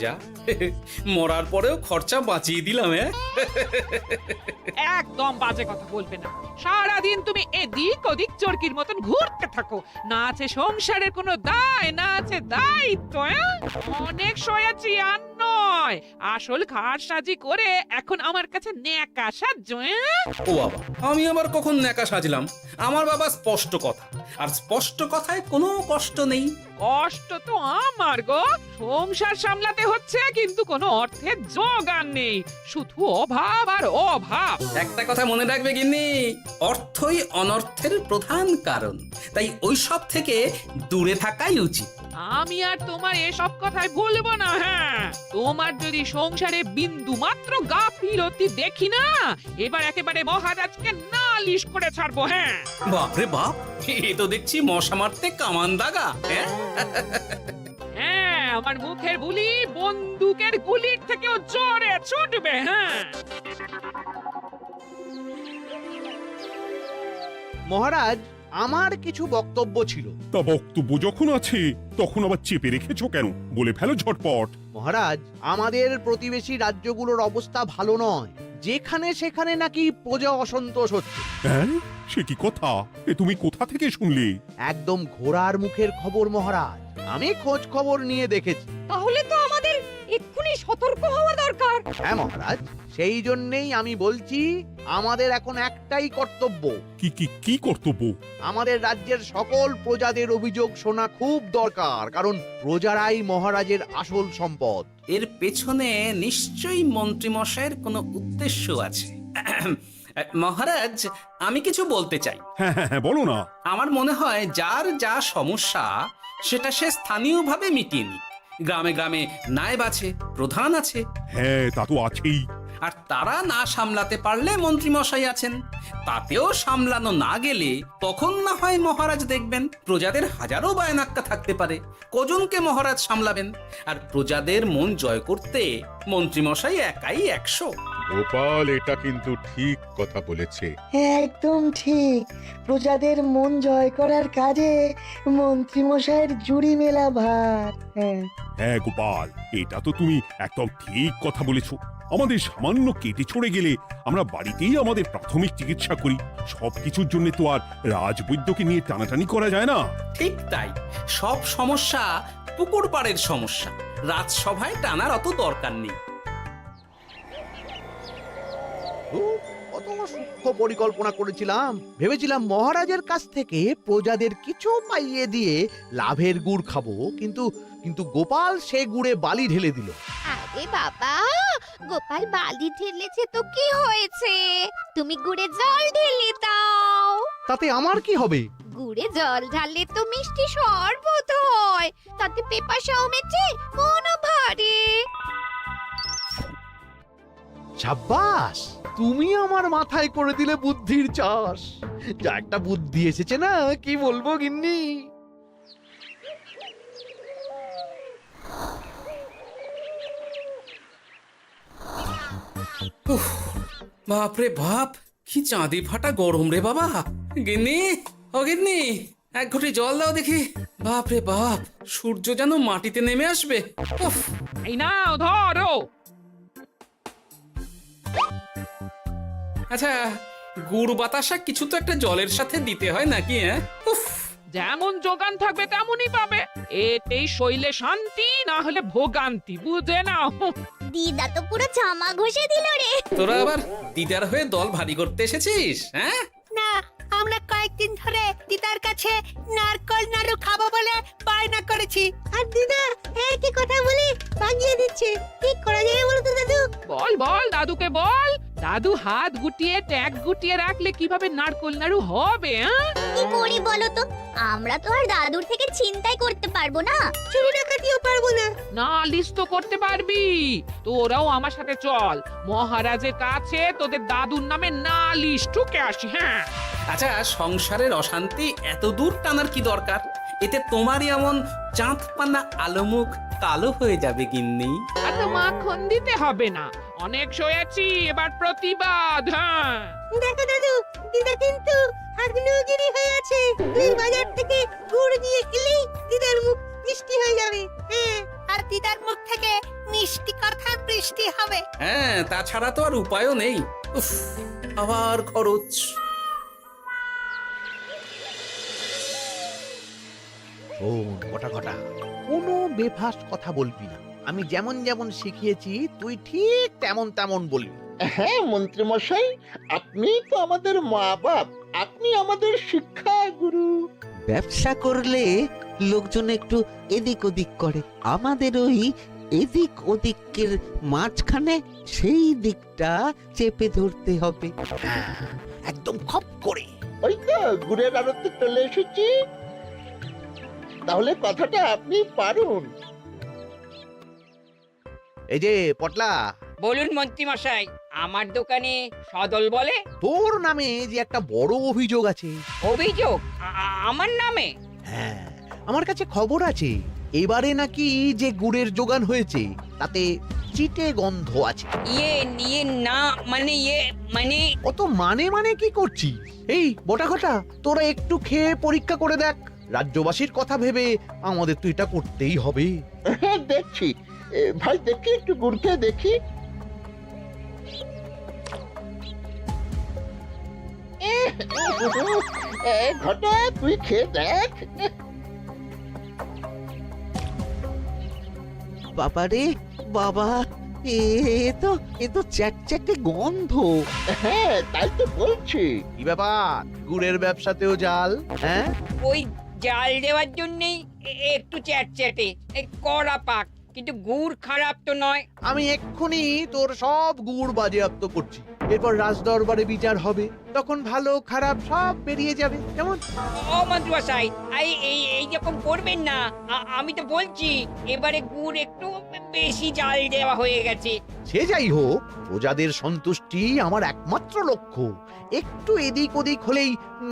যা মরার পরেও খরচা বাঁচিয়ে দিলাম। একদম বাজে কথা বলবে না। সারাদিন তুমি এদিক ওদিক চরকির মতন ঘুরতে থাকো, না আছে সংসারের কোনো দায়, না আছে দায়িত্ব। অনেক সয়াছি আর নয়, আসল ঘাট সাজি করে এখন আমার কাছে ন্যাকা সাহায্য। ও বাবা, আমি আবার কখন ন্যাকা সাজলাম? আমার বাবা স্পষ্ট কথা, আর স্পষ্ট কথায় কোনো কষ্ট নেই। কষ্ট তো আমার গো, সংসার সামলাতে হচ্ছে কিন্তু কোনো অর্থের জোগান নেই, শুধু অভাব আর অভাব। একটা কথা মনে রাখবে গিন্নি, অর্থই অনর্থের প্রধান কারণ, তাই ওই সব থেকে দূরে থাকাই উচিত। আমি আর তোমার এসব কথাই বলবো না। হ্যাঁ, তোমার যদি সংসারে বিন্দু মাত্র গাফিলতি দেখি না, এবার একেবারে মহারাজকে নালিশ করে ছাড়বো। হ্যাঁ, বাপরে বাপ, এ তো দেখছি মশা মারতে কামান দাগা। হ্যাঁ, আমার মুখের বুলি বন্দুকের গুলির থেকেও জোরে ছুটবে। হ্যাঁ, মহারাজ, আমার কিছু বক্তব্য ছিল। তা বক্তব্য যখন আছে তখন আবার চেপে রেখেছো কেন? বলে ফেলো ঝটপট। মহারাজ, আমাদের প্রতিবেশী রাজ্যগুলোর অবস্থা ভালো নয়, যেখানে সেখানে নাকি প্রজা অসন্তোষ হচ্ছে। হ্যাঁ, সে কি কথা? এ তুমি কোথা থেকে শুনলে? একদম ঘোড়ার মুখের খবর মহারাজ, আমি খোঁজ খবর নিয়ে দেখেছি। তাহলে তো আমাদের এক্ষুনি সতর্ক হওয়া দরকার। হ্যাঁ মহারাজ, সেই জন্যেই আমি বলছি, আমাদের এখন একটাই কর্তব্য। কি কি কি কর্তব্য? আমাদের রাজ্যের সকল প্রজাদের অভিযোগ শোনা খুব দরকার, কারণ প্রজারাই মহারাজের আসল সম্পদ। এর পেছনে নিশ্চয়ই মন্ত্রীমশাইয়ের কোনো উদ্দেশ্য আছে। মহারাজ, আমি কিছু বলতে চাই। হ্যাঁ হ্যাঁ হ্যাঁ, বলো না। আমার মনে হয় যার যা সমস্যা সেটা সে স্থানীয়ভাবে মিটিয়ে নিক। গ্রামে গ্রামে নায়েব আছে, প্রধান আছে, হ্যাঁ, তা তো আছেই। আর তারা না সামলাতে পারলে মন্ত্রীমশাই আছেন। তাতেও সামলানো না গেলে তখন না হয় মহারাজ দেখবেন। প্রজাদের হাজারো বায়নাক্কা থাকতে পারে, কজনকে মহারাজ সামলাবেন? আর প্রজাদের মন জয় করতে মন্ত্রীমশাই একাই 100। গোপাল এটা কিন্তু ঠিক কথা বলেছে। একদম ঠিক। প্রজাদের মন জয় করার কাজে মন্ত্রীমশাইয়ের জুড়ি মেলা ভার। হ্যাঁ, হ্যাঁ গোপাল, এটা তো তুমি একদম ঠিক কথা বলেছো। আমাদের সামান্য কেটে ছড়ে গেলে আমরা বাড়িতেই আমাদের প্রাথমিক চিকিৎসা করি। সবকিছুর জন্য তো আর রাজবৈদ্যকে নিয়ে টানাটানি করা যায় না। ঠিক তাই, সব সমস্যা পুকুর পাড়ের সমস্যা, রাজসভায় টানার অত দরকার নেই। কত সূক্ষ্ম পরিকল্পনা করেছিলাম। ভেবেছিলাম মহারাজের কাছ থেকে প্রজাদের কিছু পাইয়ে দিয়ে লাভের গুড় খাবো, কিন্তু কিন্তু গোপাল সে গুড়ে বালি ঢেলে দিল। আরে বাবা, গোপাল বালি ঢেলেছে তো কি হয়েছে? তুমি গুড়ে জল ঢেলে দাও। তাতে আমার কি হবে? গুড়ে জল ঢাললে তো মিষ্টি শরবত হয়, তাতে পেপাসাও মেটে, মনও ভরে। সাব্বাস, তুমি আমার মাথায় করে দিলে বুদ্ধির চাষ। যা একটা বুদ্ধি এসেছে না, কি বলবো গিন্নি। বাপরে বাপ, কি চাঁদি ফাটা গরম রে বাবা। গিন্নি, ও গিন্নি, এক ঘটি জল দাও দেখি। বাপরে বাপ, সূর্য যেন মাটিতে নেমে আসবে। উফ, এই নাও ধরো। আচ্ছা, গুড় বাতাসা কিছু তো একটা জলের সাথে দিতে হয় নাকি? উফ, যেমন যোগান থাকবে তেমনই পাবে। এতেই শৈলে শান্তি, না হলে ভোগান্তি, বুঝে নাও। দিদা তো পুরো জামা ঘষে দিল রে। তোরা আবার দিদার হয়ে দল ভারী করতে এসেছিস? হ্যাঁ, না, আমরা কয়েকদিন ধরে দিদার কাছে নারকল নাড়ু খাবো বলে বায়না করেছি। আর দিদা একই কথা বলে ভাঙিয়ে দিচ্ছে। কি করা যায় বলো তো দাদু? বল বল দাদুকে বল। দাদু হাত গুটিয়ে ট্যাগ গুটিয়ে রাখলে কিভাবে নারকোল নাড়ু হবে? কি করি বলো তো? আমরা তো আর দাদুর থেকে চিন্তাই করতে পারবো না, চুরি ডাকাতিও পারবো না। নালিশ তো করতে পারবি। তোরাও আমার সাথে চল, মহারাজের কাছে তোদের দাদুর নামে নালিশ ঠুকে আসি। হ্যাঁ, আচ্ছা, সংসারের অশান্তি এত দূর টানার কি দরকার? এতে তোমারই এমন চাঁদ পানা আলো মুখ কালো হয়ে যাবে গিন্নি। এত মাখন দিতে হবে না, অনেক সয়েছি, এবার প্রতিবাদ। হ্যাঁ, দেখো দাদু, দিদা কিন্তু আগ্নেয়গিরি হয়ে আছে। তুই বাজার থেকে গুড় নিয়ে এলেই দিদার মুখ মিষ্টি হয়ে যাবে। হ্যাঁ, আর দিদার মুখ থেকে মিষ্টি কথার বৃষ্টি হবে। হ্যাঁ, তাছাড়া তো আর উপায়ও নেই। উফ, আবার খরচ। শোন কটা কটা, কোনো বেফাস কথা বলবি না। আমি যেমন যেমন শিখিয়েছি তুই ঠিক তেমন তেমন বলবি। হ্যাঁ মন্ত্রী মশাই, আপনি তো আমাদের মা বাপ, আপনি আমাদের শিক্ষা গুরু। ব্যবসা করলে লোকজন একটু এদিক ওদিক করে, আমাদের ওই এদিক ওদিকের মাঝখানে সেই দিকটা চেপে ধরতে হবে। হ্যাঁ, একদম খপ করে। ওই তো গুড়ের আড়তে চলে এসেছি, তাহলে কথাটা আপনি পারুন। এই যে পটলা, বলুন মন্ত্রী মশাই, আমার দোকানে সদল বলে তোর নামে যে একটা বড় অভিযোগ আছে। অভিযোগ আমার নামে? হ্যাঁ, আমার কাছে খবর আছে এবারে নাকি যে গুড়ের যোগান হয়েছে তাতে চিটে গন্ধ আছে। ইয়ে না মানে মানে অত মানে কি করছি? এই বটা ঘটা, তোরা একটু খেয়ে পরীক্ষা করে দেখ। রাজ্যবাসীর কথা ভেবে আমাদের তো এটা করতেই হবে। হ্যাঁ দেখছি, ভাই দেখি একটু গুড় খেয়ে দেখি। ঘটা তুই খেয়ে দেখ। বাবারে বাবা, এ তো চ্যাটচ্যাটে গন্ধ। হ্যাঁ তাই তো বলছি। কি ব্যাপার, গুড়ের ব্যবসাতেও জাল? হ্যাঁ, ওই জাল দেওয়ার জন্যই একটু চ্যাটচ্যাটে, কড়া পাক, কিন্তু গুড় খারাপ তো নয়। আমি এক্ষুনি তোর সব গুড় বাজেয়াপ্ত করছি। এরপর রাজদরবারে বিচার হবে, তখন ভালো খারাপ সব বেরিয়ে যাবে। কেমন? ও মন্ত্রী মশাই, এই রকম করবেন না। আমি তো বলছি এবারে গুড় একটু বেশি জাল দেওয়া হয়ে গেছে। সে যাই হোক, প্রজাদের সন্তুষ্টি আমার একমাত্র লক্ষ্য। একটু এদিক ওদিক হলেই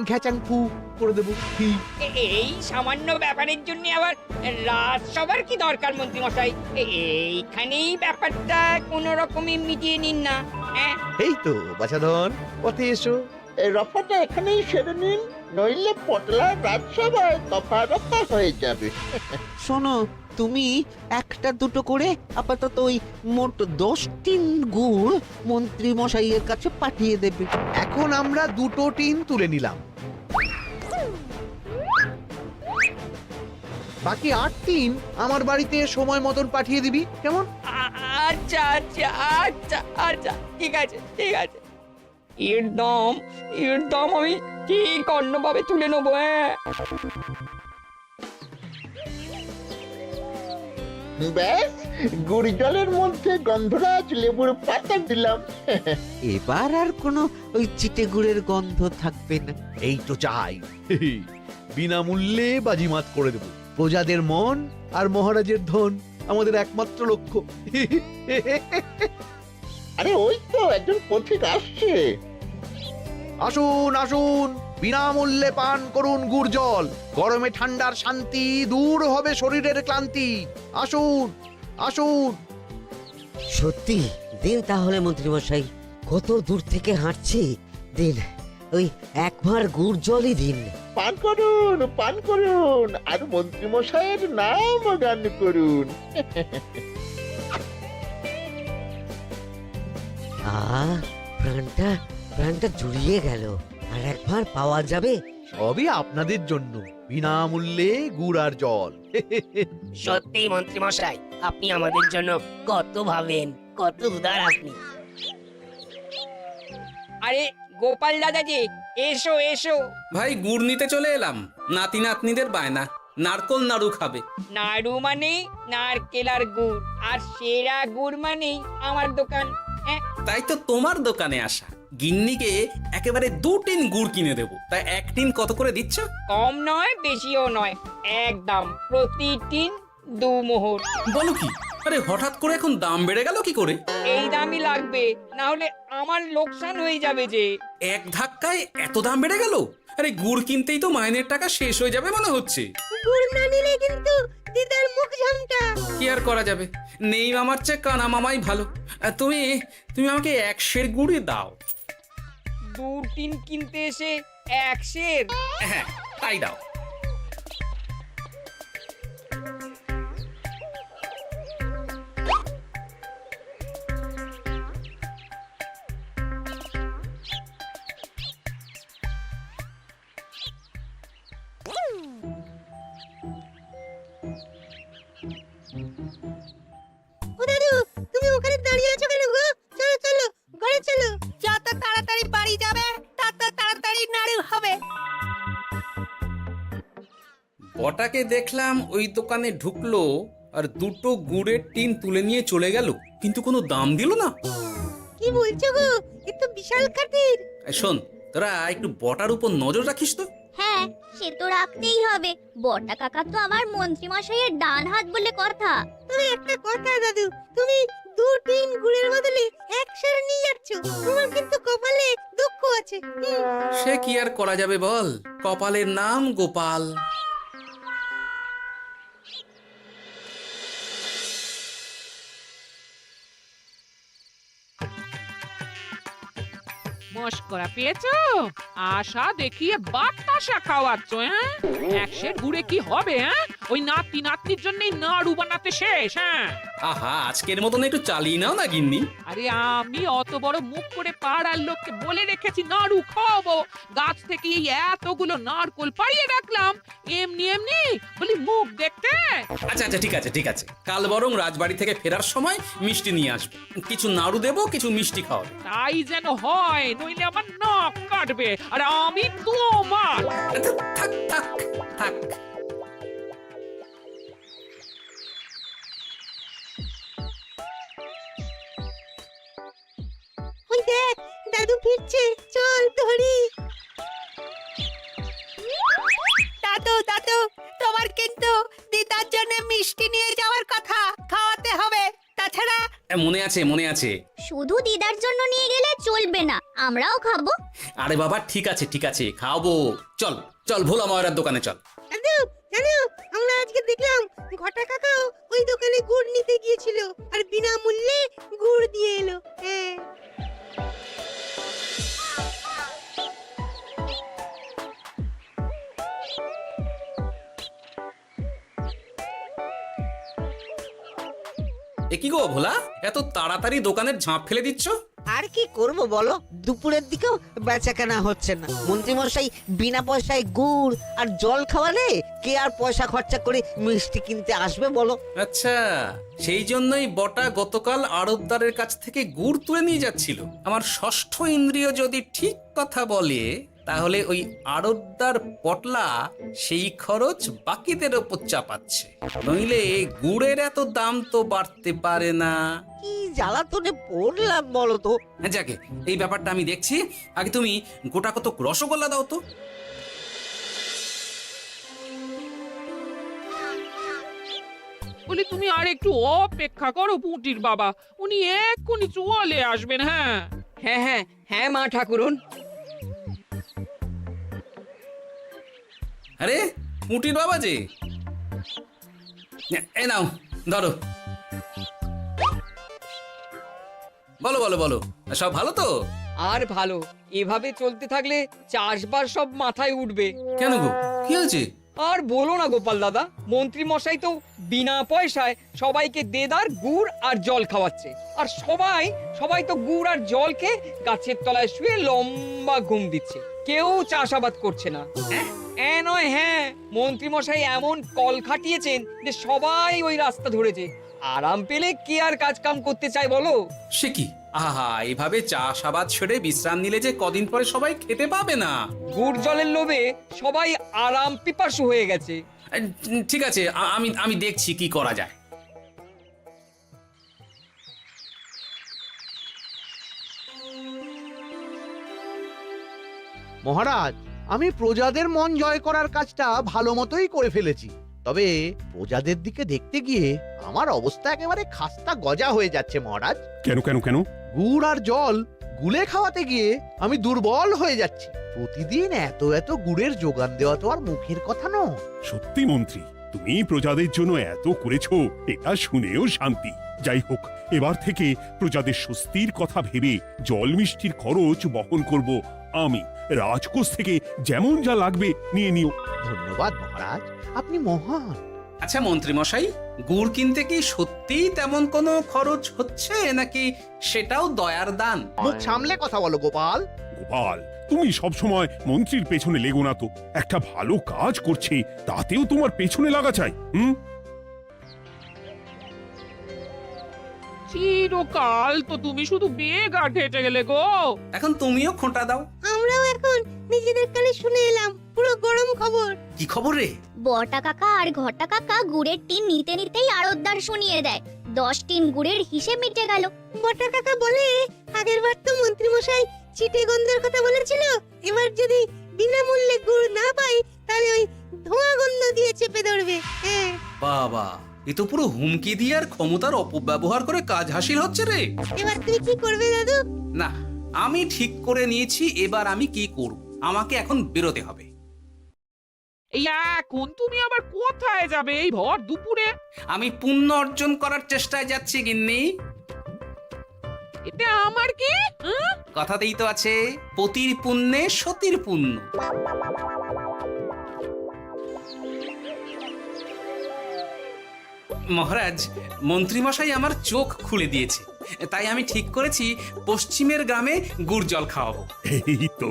ঘ্যাচাংফু করে দেবো। কি? এই সামান্য ব্যাপারের জন্য আবার রাজসভার কি দরকার মন্ত্রী মশাই? এইখানেই ব্যাপারটা কোনো রকমই মিটিয়ে নিন না। হ্যাঁ, এই তো বাছাধন, পথে এসো। এই রফাটা এখানেই সেরে নিন, নইলে পটলা রাজসভায় দফা রফা হয়ে যাবে। শোনো, তুমি একটা দুটো করে আপাতত ওই মোট 10 টিন গুড় মন্ত্রী মশাইয়ের কাছে পাঠিয়ে দেবে। এখন আমরা 2 টিন তুলে নিলাম, বাকি 8 টিন আমার বাড়িতে সময় মতন পাঠিয়ে দিবি। কেমন? আচ্ছা আচ্ছা আচ্ছা আচ্ছা, ঠিক আছে ঠিক আছে। এর দাম আমি ঠিক অন্যভাবে তুলে নেবো। হ্যাঁ, ব্যাস, গুড় জলের মধ্যে গন্ধরাজ লেবুর পাতা দিলাম। এবার আর কোনো ওই চিটে গুড়ের গন্ধ থাকবে না। এই তো চাই। বিনামূল্যে বাজিমাত করে দেব। প্রজাদের মন আর মহারাজের ধন আমাদের একমাত্র লক্ষ্য। আরে ওই তো একজন পথিক আসছে। আসুন আসুন, বিনামূল্যে পান করুন গুড় জল। গরমে ঠান্ডার শান্তি, দূর হবে শরীরের ক্লান্তি। আসুন আসুন। সত্যি দিন তাহলে মন্ত্রী মশাই, কত দূর থেকে হাঁটছি, দিন ওই একবার গুড় জলই দিন। পান করুন আর মন্ত্রী মশাইয়ের নাম গান করুন। প্রাণটা জুড়িয়ে গেল। আর একবার পাওয়া যাবে? সবই আপনাদের জন্য, বিনামূল্যে গুড় আর জল। সত্যি মন্ত্রী মশাই, আপনি আমাদের জন্য কত ভাবেন, কত উদার আপনি। আরে গোপাল দাদা যে, এসো এসো। ভাই, গুড় নিতে চলে এলাম। নাতি নাতনিদের বায়না, নারকোল নাড়ু খাবে। নাড়ু মানে নারকেল আর গুড়, আর সেরা গুড় মানে আমার দোকান। হ্যাঁ, তাই তো তোমার দোকানে আসা। গিন্নিকে একেবারে 2 টিন গুড় কিনে দেবো। তাই 1 টিন কত করে দিচ্ছ? কম নয় বেশিও নয়, একদম প্রতি টিন 2 মোহর। বলো কি? আরে হঠাৎ করে এখন দাম বেড়ে গেল কি করে? এই দামই লাগবে, না হলে আমার লোকসান হয়ে যাবে যে। এক ধাক্কায় এত দাম বেড়ে গেল? আরে গুড় কিনতেই তো মাইনের টাকা শেষ হয়ে যাবে মনে হচ্ছে। গুড় না নিলে কিন্তু দিদার মুখ ঝামটা। কি আর করা যাবে, নেই মামার চেয়ে কানা মামাই ভালো। তুমি আমাকে 1 সের গুড়ই দাও। 2 টিন কিনতে এসে 1 সের? হ্যাঁ, তাই দাও। দাঁড়িয়ে আছো কেন গো? চলো চলো, ঘরে চলো। যত তাড়াতাড়ি বাড়ি যাবে তত তাড়াতাড়ি নাড়ু হবে। বটাকে দেখলাম ওই দোকানে ঢুকলো আর দুটো গুড়ের টিন তুলে নিয়ে চলে গেল, কিন্তু কোনো দাম দিল না। কি বলছো গো? এ তো বিশাল খাতির। এই শোন, তোরা একটু বটার উপর নজর রাখিস তো। হ্যাঁ, সে তো রাখতেই হবে। বটা কাকা তো আমার মন্ত্রী মশাইয়ের ডান হাত বলে কথা। তবে একটা কথা দাদু, তুমি 2 টিন গুড়ের বদলে 1 সের নিয়ে যাচ্ছ। তোমার কিন্তু কপালে দুঃখ আছে। সে কি আর করা যাবে বল, কপালের নাম গোপাল। মস্করা পেয়েছো? আশা দেখিয়ে বাতাসা খাওয়াচ্ছ, হ্যাঁ? 1 সের গুড়ে কি হবে, হ্যাঁ? ওই নাতি নাতনির জন্যই নাড়ু বানাতে শেষ, হ্যাঁ? আহা, আজকের মতন একটু চালিয়ে নাও না গিন্নি। আরে আমি অত বড় মুখ করে পাড়ার লোককে বলে রেখেছি নাড়ু খাওয়াবো, গাছ থেকে এই এতগুলো নারকোল পাড়িয়ে রাখলাম, এমনি এমনি বলি মুখ দেখতে। আচ্ছা আচ্ছা, ঠিক আছে ঠিক আছে, কাল বরং রাজবাড়ি থেকে ফেরার সময় মিষ্টি নিয়ে আসবো। কিছু নাড়ু দেবো, কিছু মিষ্টি খাওয়াবো। তাই যেন হয়, নইলে আমার নাক কাটবে আর আমি তোমার। আচ্ছা, থাক থাক থাক। ওই দেখ, দাদু ফিরছে, চল ধরি। দাদু দাদু, তোমার কিন্তু দিদার জন্য মিষ্টি নিয়ে যাওয়ার কথা, খাওয়াতে হবে। তাছাড়া মনে আছে মনে আছে। শুধু দিদার জন্য নিয়ে গেলে চলবে না, আমরাও খাবো। আরে বাবা, ঠিক আছে ঠিক আছে, খাওয়াবো। চল চল, ভোলা ময়রার দোকানে চল। দাদু জানো, আমরা আজকে দেখলাম ঘটা কাকাও ওই দোকানে গুড় নিতে গিয়েছিল আর বিনামূল্যে গুড় দিয়ে এলো। হ্যাঁ, এ কি গো ভোলা, এত তাড়াতাড়ি দোকানের ঝাঁপ ফেলে দিচ্ছ? আর কি করব বলো, দুপুরের দিকেও বেচা কেনা হচ্ছে না। মন্ত্রীমশাই বিনা পয়সায় গুড় আর জল খাওয়ালে কে আর পয়সা খরচা করে মিষ্টি কিনতে আসবে বলো? আচ্ছা, সেই জন্যই বটা গতকাল আড়তদারের কাছ থেকে গুড় তুলে নিয়ে যাচ্ছিল। আমার ষষ্ঠ ইন্দ্রিয় যদি ঠিক কথা বলে, তাহলে ওই আড়তদার পটলা সেই খরচ বাকিদের ওপর চাপাচ্ছে। নইলে গুড়ের এত দাম তো বাড়তে পারে না। কি জ্বালাতনে পড়লাম বলো তো। যাকে, এই ব্যাপারটা আমি দেখছি। আগে তুমি গোটা কত রসগোল্লা দাও তো। বলি তুমি আর একটু অপেক্ষা করো পুঁটির বাবা, উনি এক্ষুনি চলে আসবেন। হ্যাঁ হ্যাঁ হ্যাঁ হ্যাঁ মা ঠাকুরন। আরে পুটির বাবা যে, এ নাও ধরো। বলো বলো বলো, সব ভালো তো? আর ভালো, এভাবে চলতে থাকলে চাষবাস সব মাথায় উঠবে। কেন গো, কি হয়েছে? আর বলো না গোপাল দাদা, মন্ত্রী মশাই তো বিনা পয়সায় সবাইকে দেদার গুড় আর জল খাওয়াচ্ছে। আর সবাই তো গুড় আর জল খেয়ে গাছের তলায় শুয়ে লম্বা ঘুম দিচ্ছে, কেউ চাষাবাদ করছে না। নয়, হ্যাঁ, মন্ত্রী মশাই এমন কল খাটিয়েছেন যে সবাই ওই রাস্তা ধরেছে। আরাম পেলে কে আর কাজ কাম করতে চায় বলো? সে কি, আহা, এভাবে চাষাবাদ ছেড়ে বিশ্রাম নিলে যে কদিন পরে সবাই খেতে পাবে না। গুড় জলের লোভে সবাই আরাম পিপাসু হয়ে গেছে। ঠিক আছে, আমি দেখছি কি করা যায়। মহারাজ, আমি প্রজাদের মন জয় করার কাজটা ভালো মতোই করে ফেলেছি। তবে প্রজাদের দিকে দেখতে গিয়ে আমার অবস্থা একেবারে খাস্তা গজা হয়ে যাচ্ছে মহারাজ। কেন কেন কেন? গুড় আর জল গুলে খাওয়াতে গিয়ে আমি দুর্বল হয়ে যাচ্ছি। প্রতিদিন এত এত গুড়ের যোগান দেওয়া তো আর মুখের কথা নয়। সত্যি মন্ত্রী, তুমি প্রজাদের জন্য এত করেছো, এটা শুনেও শান্তি। যাই হোক, এবার থেকে প্রজাদের স্বস্তির কথা ভেবে জল মিষ্টির খরচ বহন করব আমি। রাজকোষ থেকে যেমন যা লাগবে নিয়ে নিও। ধন্যবাদ মহারাজ, আপনি মহান। আচ্ছা মন্ত্রী মশাই, গুড় কিনতে কি সত্যি তেমন কোনো খরচ হচ্ছে, নাকি সেটাও দয়ার দান? মুখ সামলে কথা বলো গোপাল। গোপাল, তুমি সবসময় মন্ত্রীর পেছনে লেগো না তো। একটা ভালো কাজ করছে, তাতেও তোমার পেছনে লাগা চাই। চিরকাল তো তুমি শুধু বেগার ঘেটে গেলে গো। এখন তুমিও খোঁটা দাও। আমরাও এখন নিজেদের কানে শুনে এলাম পুরো গরম খবর। কি খবর রে? বটা কাকা আর ঘটা কাকা গুড়ের টিন নিতে নিতেই আড়তদার শুনিয়ে দেয় 10 টিন গুড়ের হিসেব মিটে গেল। বটা কাকা বলে আগের বার তো মন্ত্রী মশাই চিটে গন্ধের কথা বলেছিল, এবার যদি বিনামূল্যে গুড় না পাই তাহলে ওই ধোঁয়া গন্ধ দিয়ে চেপে ধরবে। হ্যাঁ, বাবা, এ তো পুরো হুমকি দিয়ে আর ক্ষমতার অপব্যবহার করে কাজ হাসিল হচ্ছে রে। এবার তুমি কি করবে দাদু? না, আমি ঠিক করে নিয়েছি এবার আমি কি করব। আমাকে এখন বেরোতে হবে। এই এখন তুমি আবার কোথায় যাবে এই ভর দুপুরে? আমি পুণ্য অর্জন করার চেষ্টায় যাচ্ছি গিন্নি। এতে আমার কি? হ্যাঁ? কথাতেই তো আছে, পতির পুণ্যে সতীর পুণ্য। মহারাজ, মন্ত্রীমশাই আমার চোখ খুলে দিয়েছে, তাই আমি ঠিক করেছি পশ্চিমের গ্রামে গুড় জল খাওয়াবো। এই তো,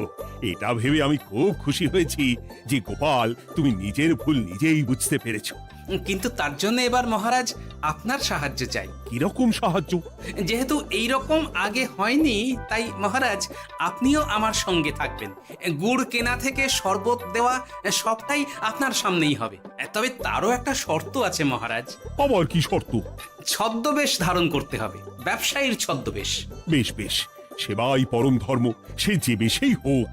এটা ভেবে আমি খুব খুশি হয়েছি যে গোপাল তুমি নিজের ভুল নিজেই বুঝতে পেরেছো। কিন্তু তার জন্য এবার মহারাজ আপনার সাহায্য চাই। কিরকম সাহায্য? যেহেতু এই রকম আগে হয়নি, তাই মহারাজ আপনিও আমার সঙ্গে থাকবেন। গুড় কেনা থেকে শরবত দেওয়া সবটাই আপনার সামনেই হবে। তবে তারও একটা শর্ত আছে মহারাজ। আবার কি শর্ত? ছদ্মবেশ ধারণ করতে হবে, ব্যবসায়ীর ছদ্মবেশ। বেশ বেশ, সেবাই পরম ধর্ম, সে যে বেশেই হোক।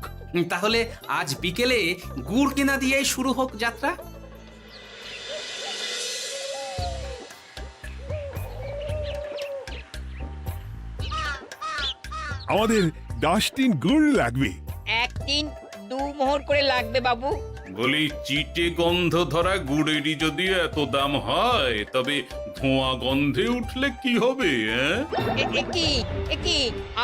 তাহলে আজ বিকেলে গুড় কেনা দিয়েই শুরু হোক যাত্রা। আমাদের 10 টিন গুড় লাগবে। 1 টিন 2 মোহর করে লাগবে বাবু। বলি, চিটে গন্ধ ধরা গুড়েরই যদি এত দাম হয়, তবে ধোঁয়া গন্ধে উঠলে কি হবে? কি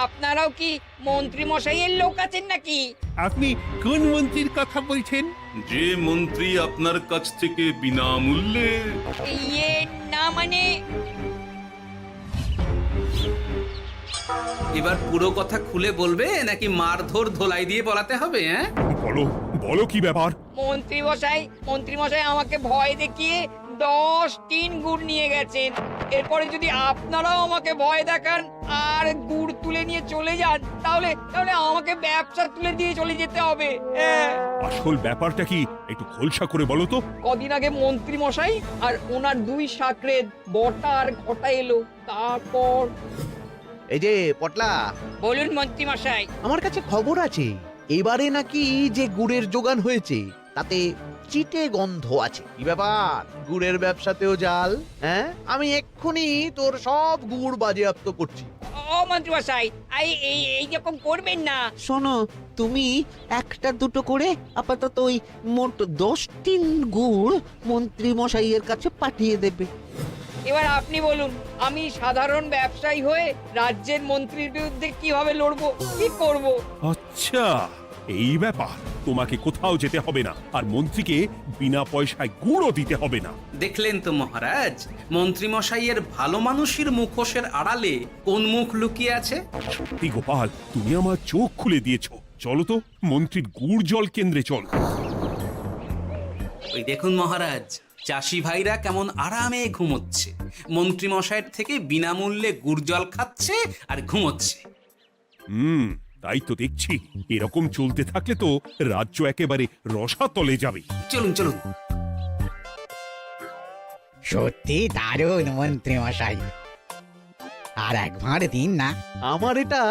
আপনারাও কি মন্ত্রী মশাইয়ের লোক আছেন নাকি? আপনি কোন মন্ত্রীর কথা বলছেন? যে মন্ত্রী আপনার কাছ থেকে বিনামূল্যে। ইয়ে না মানে এবার পুরো কথা খুলে বলবে নাকি মারধর ধোলাই দিয়ে বলাতে হবে? বলো বলো, কি ব্যাপার? মন্ত্রী মশাই আমাকে ভয় দেখিয়ে 10 টিন গুড় নিয়ে গেছেন। এরপরে যদি আপনারাও আমাকে ভয় দেখান আর গুড় তুলে নিয়ে চলে যান, তাহলে আমাকে ব্যবসা তুলে দিয়ে চলে যেতে হবে। আসল ব্যাপারটা কি একটু খোলসা করে বলো তো। কদিন আগে মন্ত্রী মশাই আর ওনার 2 সাকরেদ বটা আর ঘটা এলো, তারপর। এই যে পটলা, বলুন মন্ত্রী মশাই। আমার কাছে খবর আছে এবারে নাকি যে গুড়ের যোগান হয়েছে তাতে চিটে গন্ধ আছে। কি ব্যাপার, গুড়ের ব্যবসাতেও জাল? হ্যাঁ, আমি এক্ষুনি তোর সব গুড় বাজেয়াপ্ত করছি। ও মন্ত্রী মশাই, এই রকম করবেন না। শোনো, তুমি 1-2 করে আপাতত ওই মোট 10 টিন গুড় মন্ত্রী মশাইয়ের কাছে পাঠিয়ে দেবে। এবার আপনি বলুন, আমি সাধারণ ব্যবসায়ী হয়ে রাজ্যের মন্ত্রীর বিরুদ্ধে কিভাবে লড়বো, কি করব? আচ্ছা, এই ব্যাপার। তোমাকে কোথাও যেতে হবে না, আর মন্ত্রীকে বিনা পয়সায় গুড়ও দিতে হবে না। দেখলেন তো মহারাজ, মন্ত্রী মশাইয়ের ভালো মানুষের মুখোশের আড়ালে কোন মুখ লুকিয়ে আছে। সত্যি গোপাল, তুমি আমার চোখ খুলে দিয়েছো। চলো তো মন্ত্রীর গুড় জল কেন্দ্রে চল। ওই দেখুন মহারাজ, চাষি ভাইরা কেমন আরামে ঘুমোচ্ছে, মন্ত্রী মশাইয়ের থেকে বিনামূল্যে গুড় জল খাচ্ছে আর ঘুমোচ্ছে। তাই তো দেখছি। এরকম চলতে থাকলে তো রাজ্য একেবারে রসাতলে যাবে। চলুন চলুন। সত্যি দারুণ মন্ত্রী মশাই, আর একবার দিন না। আমার এটা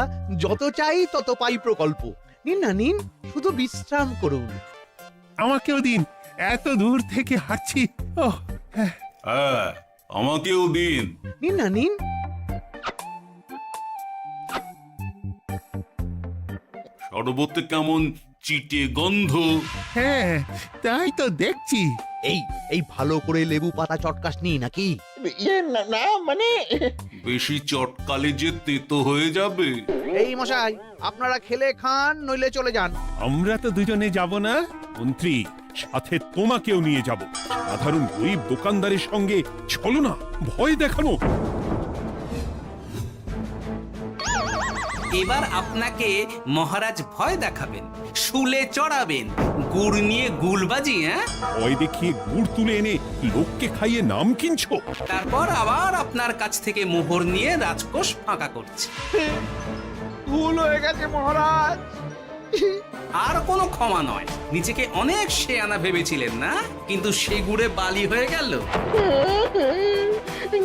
যত চাই তত পাই প্রকল্প। নিন না নিন, শুধু বিশ্রাম করুন। আমাকেও দিন, এত দূর থেকে হাঁটছি। হ্যাঁ, আমাকেও দিন। নিন না নিন। শরবতে কেমন চিটে গন্ধ। হ্যাঁ, তাই তো দেখছি। এই ভালো করে লেবু পাতা চটকাসনি নাকি? না মানে বেশি চটকালে যে তেতো হয়ে যাবে। এই মশাই, আপনারা খেলে খান, নইলে চলে যান। আমরা তো দুজনে যাব না মন্ত্রী, সাথে তোমাকেও নিয়ে যাব। সাধারণ গরিব দোকানদারের সঙ্গে চলো না, ভয় দেখানো। এবার আপনাকে মহারাজ ভয় দেখাবেন, শুলে চড়াবেন, গুড় নিয়ে গুলবাজি। হ্যাঁ, ওই দেখিয়ে গুড় তুলে এনে লোককে খাইয়ে নাম কিনছো। তারপর আবার আপনার কাছ থেকে মোহর নিয়ে রাজকোষ ফাঁকা করছে। ভুল হয়ে গেছে মহারাজ। আর কোনো ক্ষমা নয়। নিজেকে অনেক শেয়ানা ভেবেছিলেন না, কিন্তু সে গুড়ে বালি হয়ে গেল।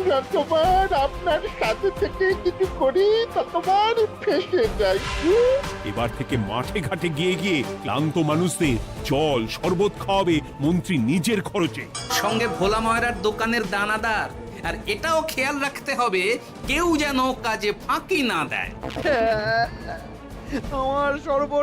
যতবার আপনার সাথে থেকে কিছু করি ততবার ফেসে যাই। এবার থেকে মাঠে ঘাটে গিয়ে গিয়ে ক্লান্ত মানুষদের জল শরবত খাওয়াবে মন্ত্রী নিজের খরচে। সঙ্গে ভোলা ময়রার দোকানের দানাদার। আর এটাও খেয়াল রাখতে হবে কেউ যেন কাজে ফাঁকি না দেয়। আমার সর্বনাশ।